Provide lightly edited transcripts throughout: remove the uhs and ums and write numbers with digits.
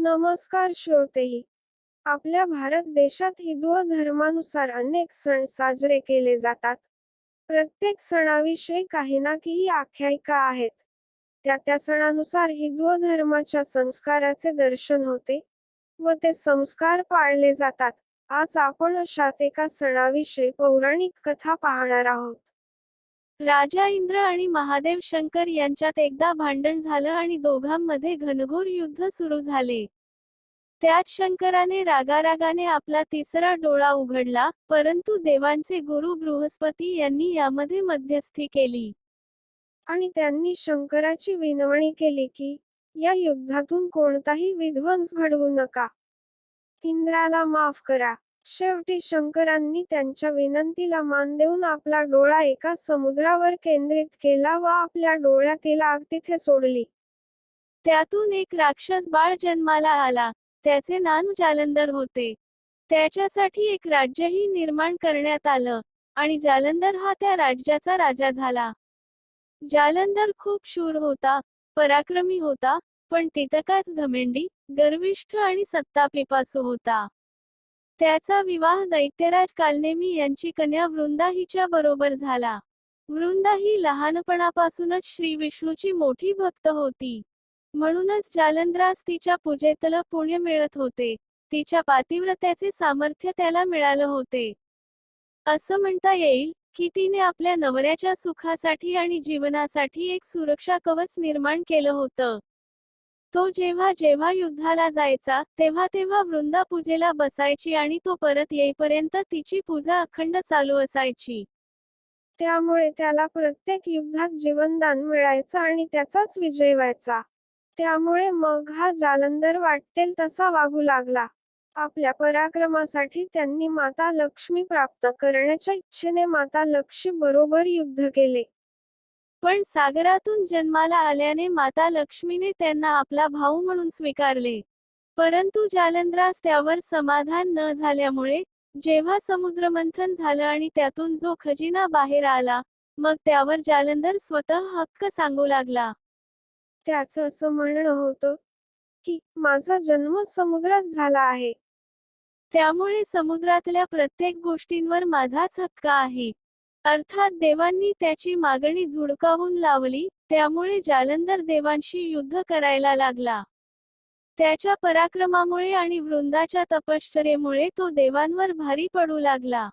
नमस्कार श्रोतेही. आपल्या भारत देशात हिंदू धर्मानुसार अनेक सण साजरे केले जातात. प्रत्येक सणाविषयी काही ना काही आख्यायिका आहेत. त्या सणानुसार हिंदू धर्माच्या संस्काराचे दर्शन होते व ते संस्कार पाळले जातात. आज आपण अशाच एका सणाविषयी पौराणिक कथा पाहणार आहोत. राजा इंद्र आणि महादेव शंकर यांच्यात एकदा भांडण झालं आणि दोघांमध्ये घनघोर युद्ध सुरू झाले. त्यात शंकराने रागारागाने आपला तिसरा डोळा उघडला, परंतु देवांचे गुरु बृहस्पती यांनी यामध्ये मध्यस्थी केली. आणि त्यांनी शंकराची विनवणी केली की, या युद्धातून कोणताही विध्वंस घडवू नका. इंद्राला माफ करा. शेवटी शंकरांनी त्यांच्या विनंतीला मान देऊन आपला डोळा एका समुद्रावर केंद्रित केला व आपल्या डोळ्यातील आग तिथे सोडली. त्यातून एक राक्षस बाळ जन्माला आला. त्याचे नाव जालंधर होते. त्याच्यासाठी एक राज्यही निर्माण करण्यात आलं आणि जालंधर हा त्या राज्याचा राजा झाला. जालंधर खूप शूर होता, पराक्रमी होता, पण तितकाच घमेंडी, गर्विष्ठ आणि सत्तापिपासू होता. त्याचा विवाह दैत्यराज कालनेमी यांची कन्या वृंदा हिच्या बरोबर झाला. वृंदा ही लहानपणापासूनच श्री विष्णूची मोठी भक्त होती. म्हणूनच जालंधरास तिच्या पूजेतलं पुण्य मिळत होते. तिच्या पातिव्रत्याचे सामर्थ्य त्याला मिळालं होते. असं म्हणता येईल की तिने आपल्या नवऱ्याच्या सुखासाठी आणि जीवनासाठी एक सुरक्षा कवच निर्माण केलं होतं. तो जेव्हा जेव्हा युद्धाला जायचा, तेव्हा तेव्हा वृंदा पूजेला बसायची आणि तो परत येईपर्यंत तिची पूजा अखंड चालू असायची. त्यामुळे त्याला प्रत्येक युद्धात जीवनदान मिळायचं आणि त्याचाच विजय व्हायचा. त्यामुळे मग हा जालंधर वाटेल तसा वागू लागला. आपल्या पराक्रमासाठी त्यांनी माता लक्ष्मी प्राप्त करण्याच्या इच्छेने माता लक्ष्मी बरोबर युद्ध केले. पण सागरातून जन्माला आल्याने माता लक्ष्मीने त्यांना आपला भाऊ म्हणून स्वीकारले. परंतु जालंधरास त्यावर समाधान न झाल्यामुळे जेव्हा समुद्रमंथन झालं आणि त्यातून जो खजिना बाहेर आला, मग त्यावर जालंधर स्वतः हक्क सांगू लागला. त्याचं असं म्हणणं होतं की, माझा जन्म समुद्रात झाला आहे. त्यामुळे समुद्रातल्या प्रत्येक गोष्टींवर माझाच हक्क आहे. अर्थात देवांनी त्याची मागणी धुडकावून लावली. त्यामुळे जालंधर देवांशी युद्ध करायला लागला. त्याच्या पराक्रमामुळे आणि वृंदाच्या तपश्चर्येमुळे तो देवांवर भारी पडू लागला.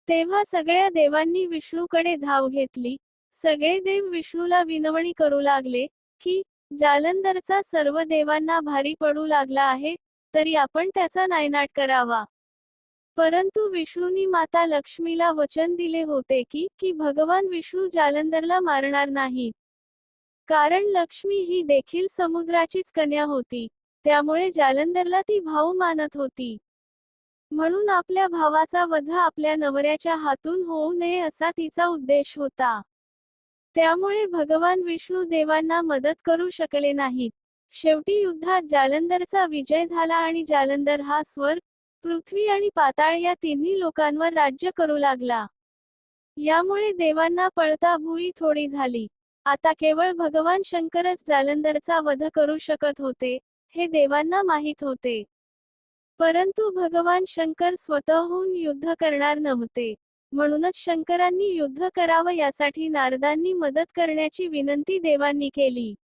तेव्हा सगळ्या देवांनी विष्णूकडे धाव घेतली. सगळे देव विष्णूला विनवणी करू लागले की, जालंधरचा सर्व देवांना भारी पडू लागला आहे, तरी आपण त्याचा नायनाट करावा. परंतु विष्णूंनी माता लक्ष्मीला वचन दिले होते की भगवान विष्णू जालंधरला मारणार नाहीत. कारण लक्ष्मी ही देखील समुद्राचीच कन्या होती. त्यामुळे जालंधरला ती भाऊ मानत होती. म्हणून आपल्या भावाचा वध आपल्या नवऱ्याच्या हातून होऊ नये असा तिचा उद्देश होता. त्यामुळे भगवान विष्णू देवांना मदत करू शकले नाहीत. शेवटी युद्धात जालंधरचा विजय झाला आणि जालंधर हा स्वर्ग, पृथ्वी आणि पाताळ या तिन्ही लोकांवर राज्य करू लागला. यामुळे देवांना पळता भुई थोडी झाली. आता केवळ भगवान शंकरच जालंधरचा वध करू शकत होते, हे देवांना माहीत होते. परंतु भगवान शंकर स्वतःहून युद्ध करणार नव्हते. म्हणूनच शंकरांनी युद्ध करावं यासाठी नारदांनी मदत करण्याची विनंती देवांनी केली.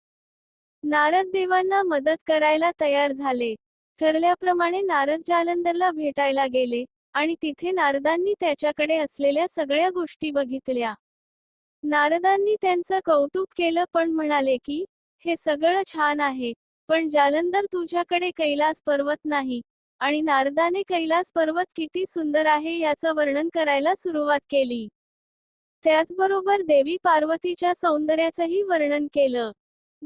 नारद देवांना मदत करायला तयार झाले. ठरल्याप्रमाणे नारद जालंधरला भेटायला गेले आणि तिथे नारदांनी त्याच्याकडे असलेल्या सगळ्या गोष्टी बघितल्या. नारदांनी त्यांचं कौतुक केलं पण म्हणाले की, हे सगळं छान आहे, पण जालंधर तुझ्याकडे कैलास पर्वत नाही. आणि नारदाने कैलास पर्वत किती सुंदर आहे याचं वर्णन करायला सुरुवात केली. त्याचबरोबर देवी पार्वतीच्या सौंदर्याचंही वर्णन केलं.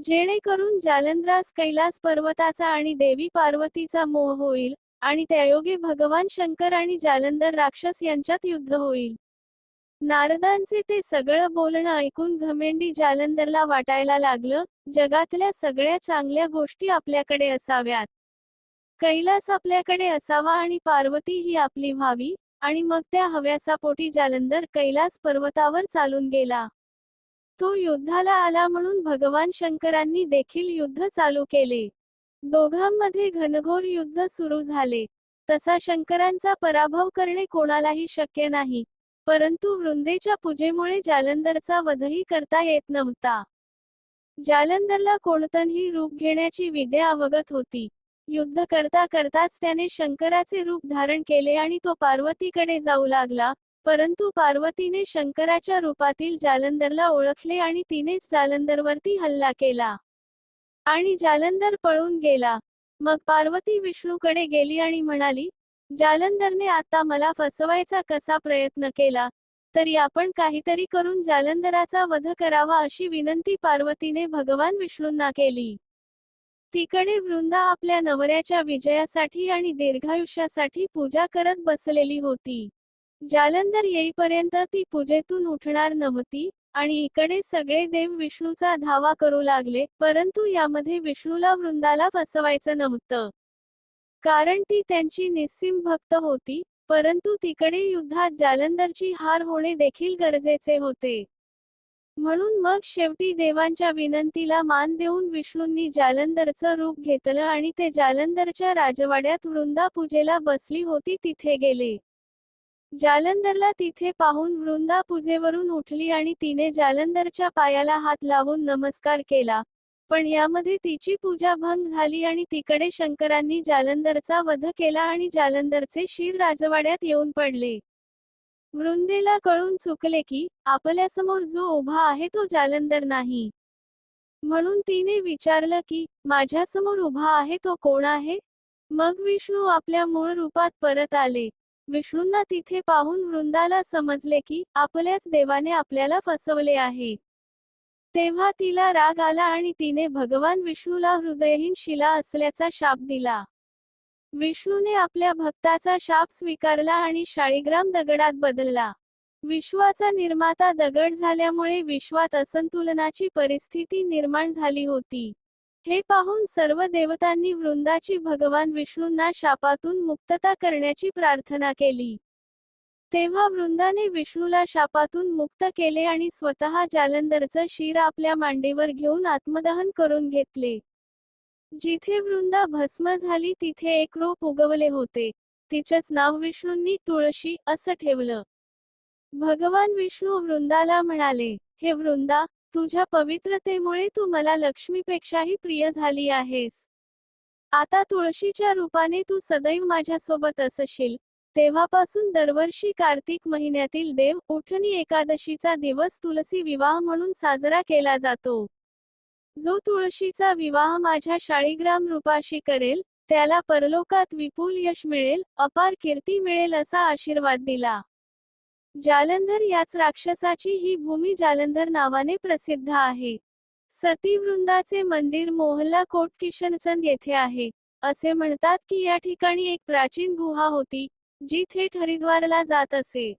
जेणेकरून जालंधरास कैलास पर्वताचा आणि देवी पार्वतीचा मोह होईल आणि त्यायोगे भगवान शंकर आणि जालंधर राक्षस यांच्यात युद्ध होईल. नारदांचे ते सगळं बोलणं ऐकून घमेंडी जालंधरला वाटायला लागलं, जगातल्या सगळ्या चांगल्या गोष्टी आपल्याकडे असाव्यात. कैलास आपल्याकडे असावा आणि पार्वती ही आपली व्हावी. आणि मग त्या हव्यासापोटी जालंधर कैलास पर्वतावर चालून गेला. तो युद्धाला आला म्हणून भगवान शंकरांनी देखील युद्ध चालू केले. दोघांमध्ये घनघोर युद्ध सुरू झाले. तसा शंकरांचा पराभव करणे कोणालाही शक्य नाही, परंतु वृंदेच्या पूजेमुळे जालंधरचा वधही करता येत नव्हता. जालंधरला कोणतंही रूप घेण्याची विद्या अवगत होती. युद्ध करता करताच त्याने शंकराचे रूप धारण केले आणि तो पार्वतीकडे जाऊ लागला, परंतु पार्वतीने शंकराच्या रूपातील जालंधरला ओळखले आणि तिनेच जालंधरवरती हल्ला केला आणि जालंधर पळून गेला. मग पार्वती विष्णूकडे गेली आणि म्हणाली, जालंधरने आता मला फसवायचा कसा प्रयत्न केला, तरी आपण काहीतरी करून जालंधराचा वध करावा अशी विनंती पार्वतीने भगवान विष्णूंना केली. तिकडे वृंदा आपल्या नवऱ्याच्या विजयासाठी आणि दीर्घायुष्यासाठी पूजा करत बसलेली होती. जालंधर येईपर्यंत ती पूजेतून उठणार नव्हती आणि इकडे सगळे देव विष्णूचा धावा करू लागले, परंतु यामध्ये विष्णूला वृंदाला फसवायचं नव्हतं, कारण ती त्यांची निस्सीम भक्त होती, परंतु तिकडे युद्धात जालंधरची हार होणे देखील गरजेचे होते. म्हणून मग शेवटी देवांच्या विनंतीला मान देऊन विष्णूंनी जालंधरचं रूप घेतलं आणि ते जालंधरच्या राजवाड्यात वृंदा पूजेला बसली होती तिथे गेले. जालंधरला तिथे पाहून वृंदा पूजेवरून उठली आणि तिने जालंधरच्या पायाला हात लावून नमस्कार केला, पण यामध्ये तिची पूजा भंग झाली आणि तिकडे शंकरांनी जालंधरचा वध केला आणि जालंधरचे शिर राजवाड्यात येऊन पडले. वृंदेला कळून चुकले की आपल्यासमोर जो उभा आहे तो जालंधर नाही. म्हणून तिने विचारलं की माझ्यासमोर उभा आहे तो कोण आहे? मग विष्णू आपल्या मूळ रूपात परत आले. विष्णूंना तिथे पाहून वृंदाला समजले की आपल्याच देवाने आपल्याला फसवले आहे. तेव्हा तिला राग आला आणि तिने भगवान विष्णूला हृदयहीन शिला असल्याचा शाप दिला. विष्णूने आपल्या भक्ताचा शाप स्वीकारला आणि शाळीग्राम दगडात बदलला. विश्वाचा निर्माता दगड झाल्यामुळे विश्वात असंतुलनाची परिस्थिती निर्माण झाली होती. हे पाहून सर्व देवतांनी वृंदाची भगवान विष्णूंना शापातून मुक्तता करण्याची प्रार्थना केली. तेव्हा वृंदाने विष्णूला शापातून मुक्त केले आणि स्वतः जालंधरचं शिर आपल्या मांडीवर घेऊन आत्मदहन करून घेतले. जिथे वृंदा भस्म झाली तिथे एक रोप उगवले होते. तिचंच नाव विष्णूंनी तुळशी असं ठेवलं. भगवान विष्णू वृंदाला म्हणाले, हे वृंदा, तुझ्या पवित्रतेमुळे तू मला लक्ष्मीपेक्षाही प्रिय झाली आहेस. आता तुळशीच्या रूपाने तू सदैव माझ्यासोबत असशील. तेव्हापासून दरवर्षी कार्तिक महिन्यातील देव उठणी एकादशीचा दिवस तुलसी विवाह म्हणून साजरा केला जातो. जो तुळशीचा विवाह माझ्या शाळीग्राम रूपाशी करेल, त्याला परलोकात विपुल यश मिळेल, अपार कीर्ती मिळेल असा आशीर्वाद दिला. जालंधर याच राक्षसाची ही भूमी जालंधर नावाने प्रसिद्ध आहे. सती वृंदाचे मंदिर मोहल्ला कोट किशनचंद येथे आहे. असे म्हणतात की या ठिकाणी एक प्राचीन गुहा होती, जी थेट हरिद्वारला जात असे.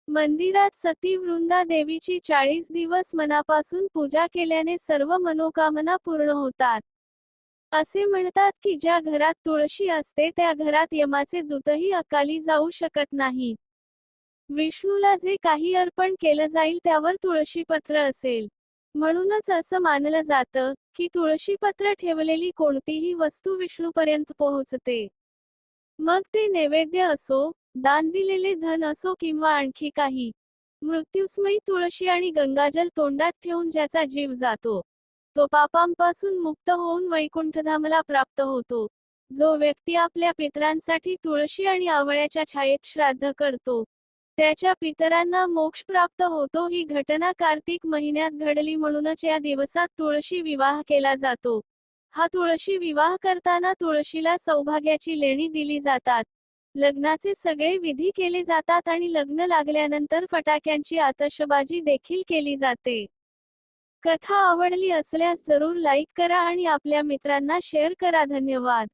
मंदिरात सती वृंदा देवीची 40 दिवस मनापासून पूजा केल्याने सर्व मनोकामना पूर्ण होतात. असे म्हणतात की ज्या घरात तुळशी असते त्या घरात यमाचे दूतही अकाली जाऊ शकत नाहीत. विष्णूला जे काही अर्पण केलं जाईल त्यावर तुळशीपत्र असेल. म्हणूनच असं मानलं जातं की तुळशीपत्र ठेवलेली कोणतीही वस्तू विष्णूपर्यंत पोहोचते. मग ते नैवेद्य असो, दान दिलेले धन असो किंवा आणखी काही. मृत्यूसमयी तुळशी आणि गंगाजल तोंडात ठेवून ज्याचा जीव जातो, तो पापांपासून मुक्त होऊन वैकुंठधामला प्राप्त होतो. जो व्यक्ती आपल्या पितरांसाठी तुळशी आणि आवळ्याच्या छायेत श्राद्ध करतो, त्याच्या पितरांना मोक्ष प्राप्त होतो. ही घटना कार्तिक महिन्यात घडली, म्हणूनच या दिवसात तुळशी विवाह केला जातो. हा तुळशी विवाह करताना तुळशीला सौभाग्याची लेणी दिली जातात. लग्नाचे सगळे विधी केले जातात आणि लग्न लागल्यानंतर फटाक्यांची आतषबाजी देखील केली जाते. कथा आवडली असल्यास जरूर लाईक करा आणि आपल्या मित्रांना शेअर करा. धन्यवाद.